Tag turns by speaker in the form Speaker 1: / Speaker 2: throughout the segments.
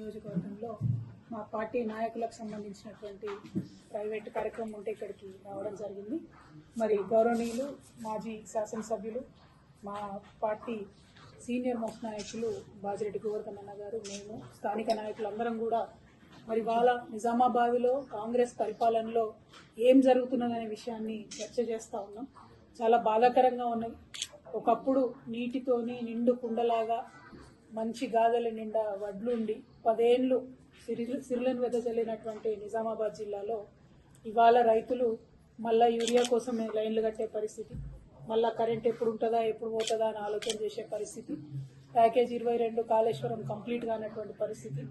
Speaker 1: నియోజకవర్గంలో మా పార్టీ నాయకులకు సంబంధించినటువంటి ప్రైవేట్ కార్యక్రమం ఉంటే ఇక్కడికి రావడం జరిగింది. మరి గౌరవనీయులు మాజీ శాసనసభ్యులు మా పార్టీ సీనియర్ మోస్ట్ నాయకులు బాజిరెడ్డి గోవర్ధన్ అన్న గారు, మేము స్థానిక నాయకులందరం కూడా మరి వాళ్ళ నిజామాబాద్లో కాంగ్రెస్ పరిపాలనలో ఏం జరుగుతున్నదనే విషయాన్ని చర్చ చేస్తూ ఉన్నాం. చాలా బాధాకరంగా ఉన్నది. ఒకప్పుడు నీటితోని నిండు కుండలాగా మంచి గాథల నిండా వడ్లుండి 10 ఏళ్ళు సిరులను వెదజల్లినటువంటి నిజామాబాద్ జిల్లాలో ఇవాళ రైతులు మళ్ళా యూరియా కోసం లైన్లు కట్టే పరిస్థితి, మళ్ళా కరెంట్ ఎప్పుడు ఉంటుందా ఎప్పుడు పోతుందా అని ఆలోచన చేసే పరిస్థితి, ప్యాకేజ్ 22 కాళేశ్వరం కంప్లీట్ కానటువంటి పరిస్థితి,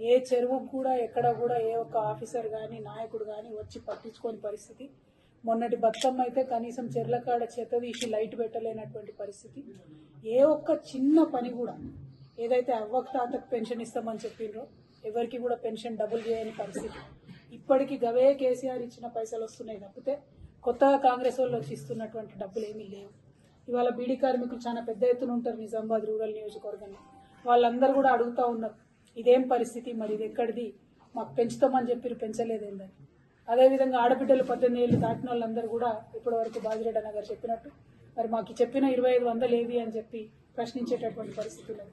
Speaker 1: ఏ చెరువుకు కూడా ఎక్కడ కూడా ఏ ఒక్క ఆఫీసర్ కానీ నాయకుడు కానీ వచ్చి పట్టించుకోని పరిస్థితి, మొన్నటి బతుకమ్మ అయితే కనీసం చెర్లకాడ చెత్త తీసి లైట్ పెట్టలేనటువంటి పరిస్థితి, ఏ ఒక్క చిన్న పని కూడా ఏదైతే అవ్వకు తాతకు పెన్షన్ ఇస్తామని చెప్పిండ్రో ఎవరికి కూడా పెన్షన్ డబుల్ చేయని పరిస్థితి. ఇప్పటికీ గవే కేసీఆర్ ఇచ్చిన పైసలు వస్తున్నాయి తప్పితే కొత్తగా కాంగ్రెస్ వాళ్ళు వచ్చి ఇస్తున్నటువంటి డబ్బులు ఏమీ లేవు. ఇవాళ బీడీ కార్మికులు చాలా పెద్ద ఎత్తున ఉంటారు నిజామాబాద్ రూరల్ నియోజకవర్గంలో. వాళ్ళందరూ కూడా అడుగుతూ ఉన్నారు, ఇదేం పరిస్థితి, మరి ఇది ఎక్కడిది, మాకు పెంచుతామని చెప్పి పెంచలేదేందని. అదేవిధంగా ఆడబిడ్డలు 18 ఏళ్ళు దాటిన వాళ్ళందరూ కూడా ఇప్పటివరకు బాజిరెడ్డి అన్న గారు చెప్పినట్టు మరి మాకు చెప్పిన 2500 ఏవి అని చెప్పి ప్రశ్నించేటటువంటి పరిస్థితులు.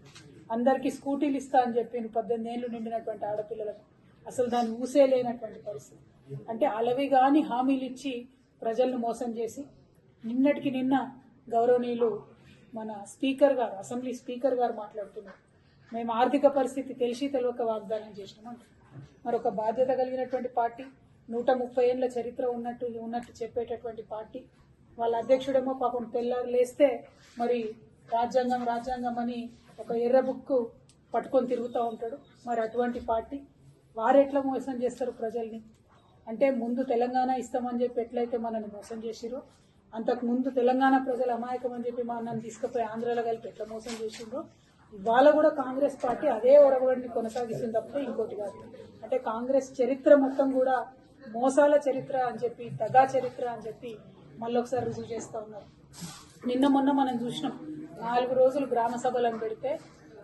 Speaker 1: అందరికీ స్కూటీలు ఇస్తా అని చెప్పి 18 ఏళ్ళు నిండినటువంటి ఆడపిల్లలకు అసలు దాన్ని ఊసే లేనటువంటి పరిస్థితి. అంటే అలవి కానీ హామీలు ఇచ్చి ప్రజలను మోసం చేసి నిన్నటికి నిన్న గౌరవనీయులు మన స్పీకర్ గారు, అసెంబ్లీ స్పీకర్ గారు మాట్లాడుతున్నారు, మేము ఆర్థిక పరిస్థితి తెలిసి తెలియక వాగ్దానం చేసినామంట. మరొక బాధ్యత కలిగినటువంటి పార్టీ, 130 ఏళ్ల చరిత్ర ఉన్నట్టు చెప్పేటటువంటి పార్టీ, వాళ్ళ అధ్యక్షుడేమో పాపం తెల్లారు లేస్తే మరి రాజ్యాంగం అని ఒక ఎర్ర బుక్కు పట్టుకొని తిరుగుతూ ఉంటాడు. మరి అటువంటి పార్టీ వారెట్లా మోసం చేస్తారు ప్రజల్ని? అంటే ముందు తెలంగాణ ఇస్తామని చెప్పి ఎట్లయితే మనల్ని మోసం చేసిరో, అంతకుముందు తెలంగాణ ప్రజలు అమాయకం అని చెప్పి మనల్ని తీసుకుపోయి ఆంధ్రాలో కలిపి ఎట్లా మోసం చేసిండ్రో ఇవాళ కూడా కాంగ్రెస్ పార్టీ అదే ఒరగబడిని కొనసాగిస్తుంది తప్పితే ఇంకోటి కాదు. అంటే కాంగ్రెస్ చరిత్ర మొత్తం కూడా మోసాల చరిత్ర అని చెప్పి, దగా చరిత్ర అని చెప్పి మళ్ళొకసారి రుజువు చేస్తూ ఉన్నారు. నిన్న మొన్న మనం చూసినాం, 4 రోజులు గ్రామ సభలను పెడితే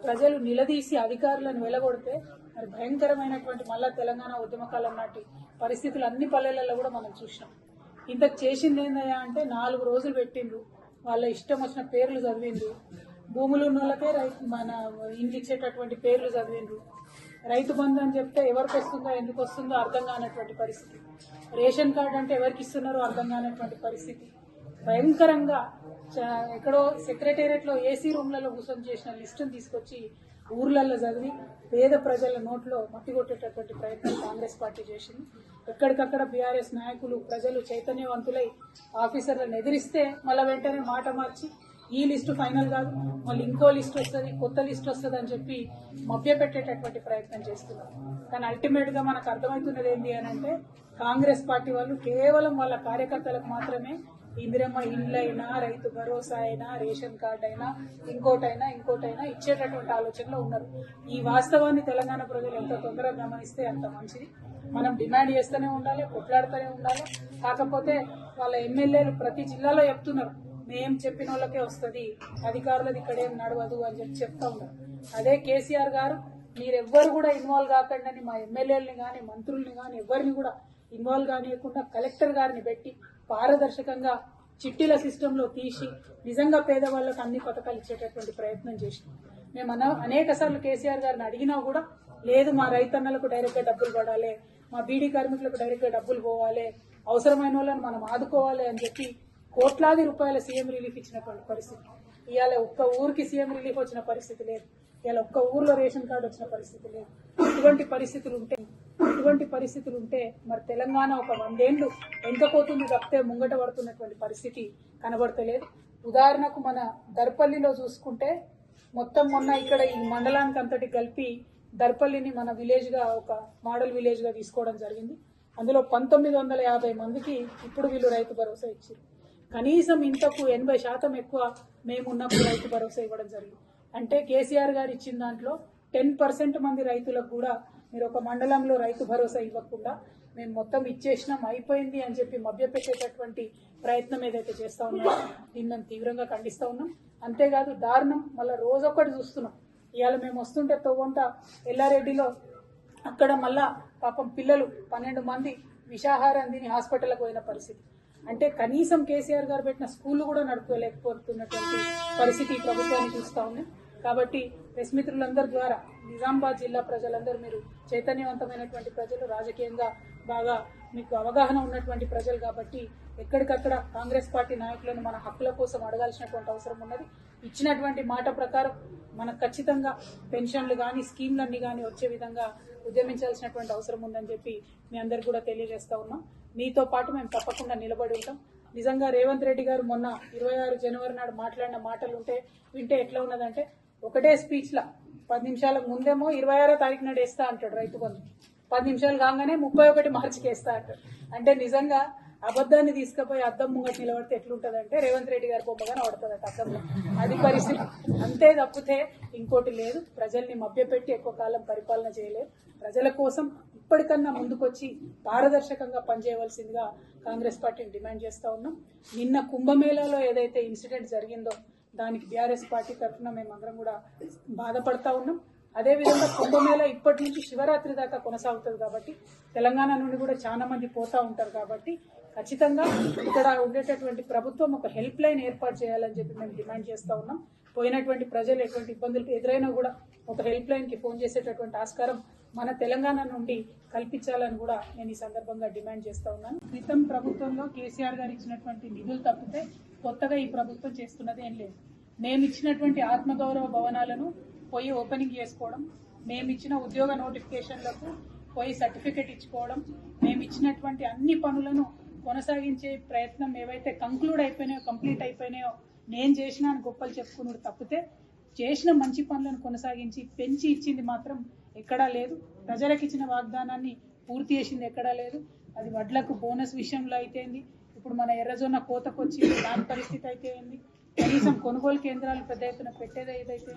Speaker 1: ప్రజలు నిలదీసి అధికారులను వెలగొడితే మరి భయంకరమైనటువంటి మళ్ళా తెలంగాణ ఉద్యమకాలం నాటి పరిస్థితులు అన్ని పల్లెలలో కూడా మనం చూసినాం. ఇంతకు చేసింది ఏందయ్యా అంటే 4 రోజులు పెట్టిండ్రు, వాళ్ళ ఇష్టం వచ్చిన పేర్లు చదివిండ్రు, భూములు ఉన్న వాళ్ళకే మన ఇంటికి ఇచ్చేటటువంటి పేర్లు చదివిండ్రు, రైతు బంధు అని చెప్తే ఎవరికి వస్తుందో ఎందుకు వస్తుందో అర్థం కానటువంటి పరిస్థితి, రేషన్ కార్డు అంటే ఎవరికి ఇస్తున్నారో అర్థం కానటువంటి పరిస్థితి, భయంకరంగా ఎక్కడో సెక్రటేరియట్లో ఏసీ రూమ్లలో కూర్చొని చేసిన లిస్టును తీసుకొచ్చి ఊర్లలో చదివి పేద ప్రజల నోట్లో మట్టి కొట్టేటటువంటి ప్రయత్నం కాంగ్రెస్ పార్టీ చేసింది. ఎక్కడికక్కడ బీఆర్ఎస్ నాయకులు ప్రజలు చైతన్యవంతులై ఆఫీసర్లను ఎదిరిస్తే మళ్ళీ వెంటనే మాట మార్చి ఈ లిస్టు ఫైనల్ కాదు, మళ్ళీ ఇంకో లిస్ట్ వస్తుంది, కొత్త లిస్ట్ వస్తుంది అని చెప్పి మభ్యపెట్టేటటువంటి ప్రయత్నం చేస్తున్నారు. కానీ అల్టిమేట్ గా మనకు అర్థమవుతున్నది ఏంటి అని అంటే కాంగ్రెస్ పార్టీ వాళ్ళు కేవలం వాళ్ళ కార్యకర్తలకు మాత్రమే ఇందిరమ్మ ఇండ్లైనా, రైతు భరోసా అయినా, రేషన్ కార్డు అయినా, ఇంకోటైనా ఇచ్చేటటువంటి ఆలోచనలో ఉన్నారు. ఈ వాస్తవాన్ని తెలంగాణ ప్రజలు ఎంత తొందరగా గమనిస్తే అంత మంచిది. మనం డిమాండ్ చేస్తూనే ఉండాలి, కొట్లాడుతూనే ఉండాలి. కాకపోతే వాళ్ళ ఎమ్మెల్యేలు ప్రతి జిల్లాలో చెప్తున్నారు, మేం చెప్పిన వాళ్ళకే వస్తుంది, అధికారులది ఇక్కడేం నడవదు అని చెప్పి చెప్తా ఉన్నారు. అదే కేసీఆర్ గారు మీరెవ్వరు కూడా ఇన్వాల్వ్ కాకండి, మా ఎమ్మెల్యేలని కానీ మంత్రుల్ని కానీ ఎవరిని కూడా ఇన్వాల్వ్ కానియకుండా కలెక్టర్ గారిని పెట్టి పారదర్శకంగా చిట్టీల సిస్టంలో తీసి నిజంగా పేదవాళ్లకు అన్ని పథకాలు ఇచ్చేటటువంటి ప్రయత్నం చేసినాం. మేము అనేక సార్లు కేసీఆర్ గారిని అడిగినా కూడా లేదు, మా రైతన్నలకు డైరెక్ట్ గా డబ్బులు పడాలి, మా బీడీ కార్మికులకు డైరెక్ట్ గా డబ్బులు పోవాలి, అవసరమైన వాళ్ళని మనం ఆదుకోవాలి అని చెప్పి కోట్లాది రూపాయల సీఎం రిలీఫ్ ఇచ్చినటువంటి పరిస్థితి. ఇవాళ ఒక్క ఊరికి సీఎం రిలీఫ్ వచ్చిన పరిస్థితి లేదు, ఇవాళ ఒక్క ఊర్లో రేషన్ కార్డు వచ్చిన పరిస్థితి లేదు. ఇటువంటి పరిస్థితులు ఉంటే మరి తెలంగాణ ఒక 100 ఏళ్లు వెనుకపోతుంది తప్పితే ముంగట పడుతున్నటువంటి పరిస్థితి కనబడతలేదు. ఉదాహరణకు మన దర్పల్లిలో చూసుకుంటే మొత్తం మొన్న ఇక్కడ ఈ మండలానికి అంతటి కలిపి దర్పల్లిని మన విలేజ్ గా ఒక మోడల్ విలేజ్ గా తీసుకోవడం జరిగింది. అందులో 1950 మందికి ఇప్పుడు వీళ్ళు రైతు భరోసా ఇచ్చారు. కనీసం ఇంతకు 80% ఎక్కువ మేమున్నప్పుడు రైతు భరోసా ఇవ్వడం జరిగింది. అంటే కేసీఆర్ గారు ఇచ్చిన దాంట్లో 10% మంది రైతులకు కూడా మీరు ఒక మండలంలో రైతు భరోసా ఇవ్వకుండా మేము మొత్తం ఇచ్చేసినాం అయిపోయింది అని చెప్పి మభ్యపెట్టేటటువంటి ప్రయత్నం ఏదైతే చేస్తా ఉన్నామో దీన్ని మేము తీవ్రంగా ఖండిస్తా ఉన్నాం. అంతేకాదు దారుణం, మళ్ళీ రోజొక్కటి చూస్తున్నాం, ఇవాళ మేము వస్తుంటే తోవంట ఎల్లారెడ్డిలో అక్కడ మళ్ళా పాపం పిల్లలు 12 మంది విషాహారం తిని హాస్పిటల్కి పోయిన పరిస్థితి. అంటే కనీసం కేసీఆర్ గారు పెట్టిన స్కూళ్ళు కూడా నడుపుకోలేకపోతున్నటువంటి పరిస్థితి ఈ ప్రభుత్వాన్ని చూస్తూ ఉన్నాయి. కాబట్టి ప్రెస్ మిత్రులందరి ద్వారా నిజామాబాద్ జిల్లా ప్రజలందరూ మీరు చైతన్యవంతమైనటువంటి ప్రజలు, రాజకీయంగా బాగా మీకు అవగాహన ఉన్నటువంటి ప్రజలు కాబట్టి ఎక్కడికక్కడ కాంగ్రెస్ పార్టీ నాయకులను మన హక్కుల కోసం అడగాల్సినటువంటి అవసరం ఉన్నది. ఇచ్చినటువంటి మాట ప్రకారం మనకు ఖచ్చితంగా పెన్షన్లు కానీ స్కీమ్లన్నీ కానీ వచ్చే విధంగా ఉద్యమించాల్సినటువంటి అవసరం ఉందని చెప్పి మీ అందరికి కూడా తెలియజేస్తా ఉన్నాం. మీతో పాటు మేము తప్పకుండా నిలబడి ఉంటాం. నిజంగా రేవంత్ రెడ్డి గారు మొన్న 26 జనవరి నాడు మాట్లాడిన మాటలు వింటే ఎట్లా ఉన్నదంటే ఒకటే స్పీచ్లా 10 నిమిషాలకు ముందేమో 26వ తారీఖు నాడు వేస్తా అంటాడు రైతు బంధు, 10 నిమిషాలు కాగానే 31 మార్చికి వేస్తా అంటాడు. అంటే నిజంగా అబద్ధాన్ని తీసుకుపోయి అద్దం ముంగట నిలబడితే ఎట్లుంటదంటే రేవంత్ రెడ్డి గారి బొమ్మగానే పడుతుంది అద్దంలో. అది పరిస్థితి. అంతే తప్పితే ఇంకోటి లేదు. ప్రజల్ని మభ్యపెట్టి ఎక్కువ కాలం పరిపాలన చేయలేదు. ప్రజల కోసం ఇప్పటికన్నా ముందుకొచ్చి పారదర్శకంగా పనిచేయవలసిందిగా కాంగ్రెస్ పార్టీని డిమాండ్ చేస్తూ ఉన్నాం. నిన్న కుంభమేళాలో ఏదైతే ఇన్సిడెంట్ జరిగిందో దానికి బీఆర్ఎస్ పార్టీ తరఫున మేమందరం కూడా బాధపడతా ఉన్నాం. అదేవిధంగా కుంభమేళ ఇప్పటి నుంచి శివరాత్రి దాకా కొనసాగుతుంది కాబట్టి తెలంగాణ నుండి కూడా చాలా మంది పోతా ఉంటారు కాబట్టి ఖచ్చితంగా ఇక్కడ ఉండేటటువంటి ప్రభుత్వం ఒక హెల్ప్ లైన్ ఏర్పాటు చేయాలని చెప్పి మేము డిమాండ్ చేస్తూ ఉన్నాం. పోయినటువంటి ప్రజలు ఎటువంటి ఇబ్బందులు ఎదురైనా కూడా ఒక హెల్ప్ లైన్కి ఫోన్ చేసేటటువంటి ఆస్కారం మన తెలంగాణ నుండి కల్పించాలని కూడా నేను ఈ సందర్భంగా డిమాండ్ చేస్తూ ఉన్నాను. క్రితం ప్రభుత్వంలో కేసీఆర్ గారు ఇచ్చినటువంటి నిధులు తప్పితే కొత్తగా ఈ ప్రభుత్వం చేస్తున్నది ఏం లేదు. మేము ఇచ్చినటువంటి ఆత్మగౌరవ భవనాలను పోయి ఓపెనింగ్ చేసుకోవడం, మేము ఇచ్చిన ఉద్యోగ నోటిఫికేషన్లకు పోయి సర్టిఫికెట్ ఇచ్చుకోవడం, మేము ఇచ్చినటువంటి అన్ని పనులను కొనసాగించే ప్రయత్నం ఏవైతే కంప్లీట్ అయిపోయినాయో నేను చేసిన అని గొప్పలు చెప్పుకున్నాడు తప్పితే చేసిన మంచి పనులను కొనసాగించి పెంచి ఇచ్చింది మాత్రం ఎక్కడా లేదు. ప్రజలకు ఇచ్చిన వాగ్దానాన్ని పూర్తి చేసింది ఎక్కడా లేదు. అది వడ్లకు బోనస్ విషయంలో అయితేంది, ఇప్పుడు మన ఎర్రజొన్న కోతకొచ్చి దాని పరిస్థితి అయితే ఏంది, కనీసం కొనుగోలు కేంద్రాలు పెద్ద ఎత్తున పెట్టేది ఏదైతే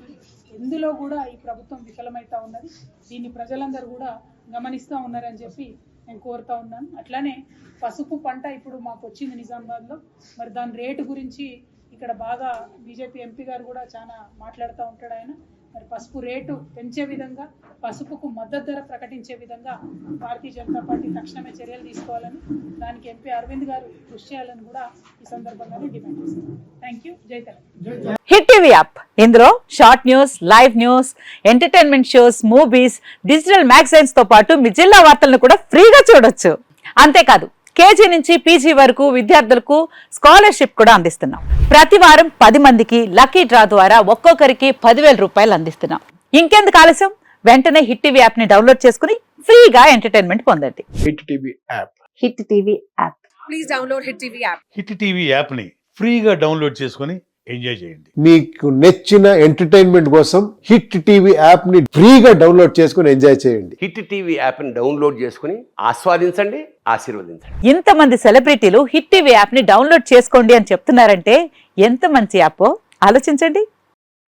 Speaker 1: ఎందులో కూడా ఈ ప్రభుత్వం విఫలమవుతా ఉన్నది. దీన్ని ప్రజలందరూ కూడా గమనిస్తూ ఉన్నారని చెప్పి నేను కోరుతా ఉన్నాను. అట్లానే పసుపు పంట ఇప్పుడు మాకు వచ్చింది నిజామాబాద్లో. మరి దాని రేటు గురించి ఇక్కడ బాగా బీజేపీ ఎంపీ గారు కూడా చాలా మాట్లాడుతూ ఉంటాడు ఆయన. మరి పసుపు రేటు పెంచే విధంగా, పసుపుకు మద్దతు ధర ప్రకటించే విధంగా భారతీయ జనతా పార్టీ తక్షణమే చర్యలు తీసుకోవాలని, దానికి ఎంపీ అరవింద్ గారు కృషి చేయాలని కూడా ఈ సందర్భంగా డిమాండ్ చేస్తున్నాను. Thank you. జై తెలంగాణ.
Speaker 2: హిట్ టీవీ యాప్ ఇందులో short news, live news, entertainment shows, movies, digital magazines తో పాటు మీ జిల్లా వార్తలను కూడా ఫ్రీగా చూడొచ్చు. అంతేకాదు కేజీ నుంచి పీజీ వరకు విద్యార్థులకు స్కాలర్షిప్ కూడా అందిస్తున్నాం. ప్రతి వారం 10 మందికి లక్కీ డ్రా ద్వారా ఒక్కొక్కరికి 10,000 రూపాయలు అందిస్తున్నాం. ఇంకెందుకు ఆలస్యం, వెంటనే హిట్ టీవీ యాప్ ని డౌన్లోడ్ చేసుకుని ఫ్రీగా ఎంటర్టైన్మెంట్ పొందండి.
Speaker 3: Hit TV app.
Speaker 2: Hit TV app.
Speaker 4: Please download hit TV app.
Speaker 5: Hit TV app ని ఫ్రీగా డౌన్లోడ్ చేసుకుని ఎంజాయ్ చేయండి.
Speaker 3: మీకు నచ్చిన ఎంటర్టైన్మెంట్ కోసం హిట్ టీవీ యాప్ ని ఫ్రీగా డౌన్లోడ్ చేసుకుని ఎంజాయ్ చేయండి.
Speaker 6: హిట్ టీవీ యాప్ ని డౌన్లోడ్ చేసుకుని ఆస్వాదించండి, ఆశీర్వదించండి.
Speaker 2: ఇంతమంది సెలబ్రిటీలు హిట్ టీవీ యాప్ ని డౌన్లోడ్ చేసుకోండి అని చెప్తున్నారంటే ఎంత మంచి యాప్ ఆలోచించండి.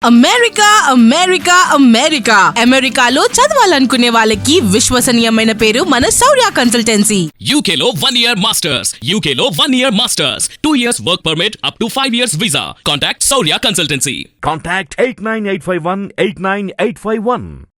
Speaker 4: అమెరికా అమెరికా అమెరికా అమెరికాలో చదవాలనుకునే వాళ్ళకి విశ్వసనీయమైన పేరు మన శౌర్య కన్సల్టెన్సీ.
Speaker 7: UK లో 1 year masters. UK లో 1 year masters. 2 years work permit up to 5 years visa. Contact Saurya Consultancy.
Speaker 8: Contact 89851 89851.